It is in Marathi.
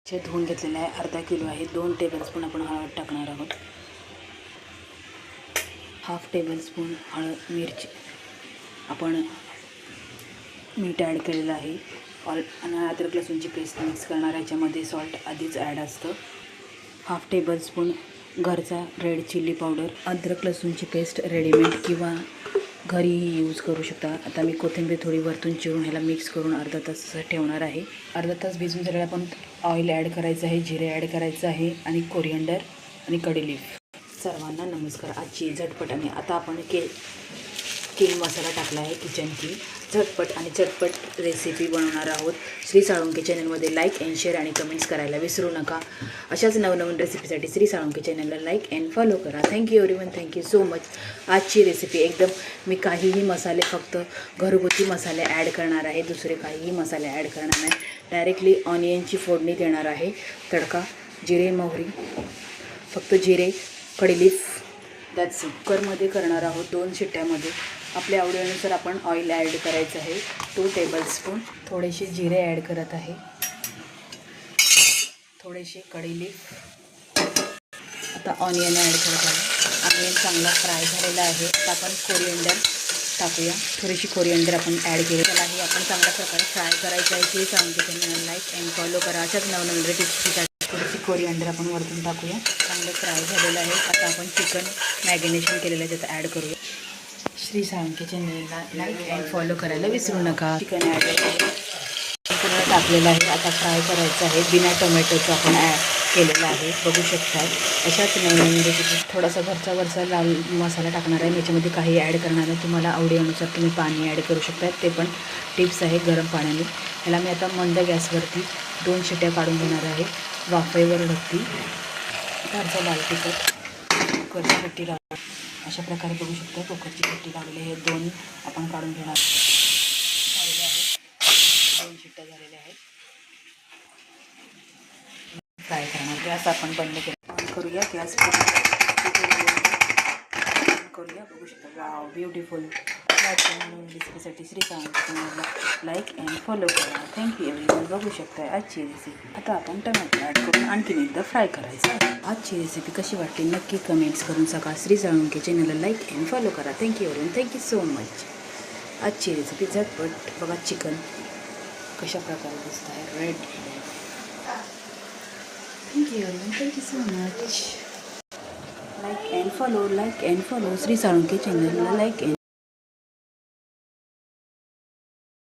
जे धुवून घेतलेलं आहे अर्धा किलो आहे. 2 टेबलस्पून आपण हळद टाकणार आहोत. हाफ टेबलस्पून हळद मिरची आपण मीठ ॲड केलेलं आहे. आणि अद्रक लसूणची पेस्ट मिक्स करणार. याच्यामध्ये सॉल्ट आधीच ॲड असतं. हाफ टेबलस्पून घरचा रेड चिली पावडर. अद्रक लसूणची पेस्ट रेडीमेड किंवा घरीही यूज करू शकता. आता मी कोथिंबीर थोडी वरतून चिरून ह्याला मिक्स करून अर्धा तास ठेवणार आहे. अर्धा तास भिजून झाल्यावर आपण ऑइल ॲड करायचं आहे, जिरे ॲड करायचं आहे आणि कोरिअंडर आणि कढीलीफ. सर्वांना नमस्कार. आजची झटपट आणि आता आपण किंग मसाला टाकला आहे. किचन किंग झटपट आणि चटपट रेसिपी बनवणार आहोत. श्री साळुंखे चॅनलमध्ये लाईक अँड शेअर आणि कमेंट्स करायला विसरू नका. अशाच नवनवीन रेसिपीसाठी श्री साळुंखे चॅनलला लाईक अँड फॉलो करा. Thank you everyone, thank you so much. आजची रेसिपी एकदम मी काहीही मसाले फक्त घरगुती मसाले ॲड करणार आहे. दुसरे काहीही मसाले ॲड करणार नाही. डायरेक्टली ऑनियनची फोडणी देणार आहे. तडका जिरे मोहरी, फक्त जिरे कढीलीफ दॅट्स कुकरमध्ये करणार आहोत. 2 शिट्ट्यामध्ये. आपल्या आवडीनुसार आपण ऑइल ॲड करायचं आहे. 2 टेबलस्पून. थोडेसे जिरे ॲड करत आहे. थोडेसे कढीलीफ. आता ऑनियन ॲड करत आहे. ऑनियन चांगला फ्राय झालेला आहे. आता आपण कोरिअंडर टाकूया. थोडीशी कोरिअंडर आपण ॲड केली. त्यालाही आपण चांगल्या प्रकारे फ्राय करायचं आहे. ते सांगते त्यांनी लाईक अँड फॉलो करा. अशाच नवनवीन रेसिपीसाठी थोडीशी कोरिअंडर आपण वरतून टाकूया. चांगलं फ्राय झालेलं आहे. आता आपण चिकन मॅरिनेशन केलेलं आहे त्यात ॲड करूया. श्री साळुंखे चॅनलला लाईक अँड फॉलो करायला विसरू नका. चिकन ॲड पूर्ण टाकलेलं आहे. आता फ्राय करायचं आहे. बिना टोमॅटोचं आपण केलेलं आहे. बघू शकता. अशाच नवीन रेसिपी. थोडासा घरचा लाल मसाला टाकणार आहे. याच्यामध्ये काही ॲड करणार आहे. तुम्हाला आवडीनुसार तुम्ही पाणी ॲड करू शकता. ते पण टिप्स आहे गरम पाण्याने. ह्याला मी आता मंद गॅसवरती 2 शिट्ट्या काढून घेणार आहे. वाफेवर ढकती. घरचा लाल तिखट, कुकरची पट्टी लावली. अशा प्रकारे बघू शकता. कुकरची पट्टी लावलेली आहे. 2 आपण काढून घेणार झालेले आहेत. 2 शिट्ट्या झालेल्या आहेत. फ्राय करणार. गॅस आपण बंद करूया. गॅस करूया. बघू शकता. Wow beautiful. रेसिपीसाठी श्री साळुंखे चॅनलला लाईक अँड फॉलो करा. Thank you everyone. बघू शकता आजची रेसिपी. आता आपण टमॅटो ॲड करून आणखीन एकदा फ्राय करायचं. आजची रेसिपी कशी वाटली नक्की कमेंट्स करून सांगा. श्री साळुंखे चॅनलला लाईक अँड फॉलो करा. Thank you everyone. Thank you so much. आजची रेसिपी झटपट. बघा चिकन कशा प्रकारे दिसत आहे. Red. Thank you everyone. Thank you so much. Like and follow Shri Salunkhe चॅनलला लाईक अँड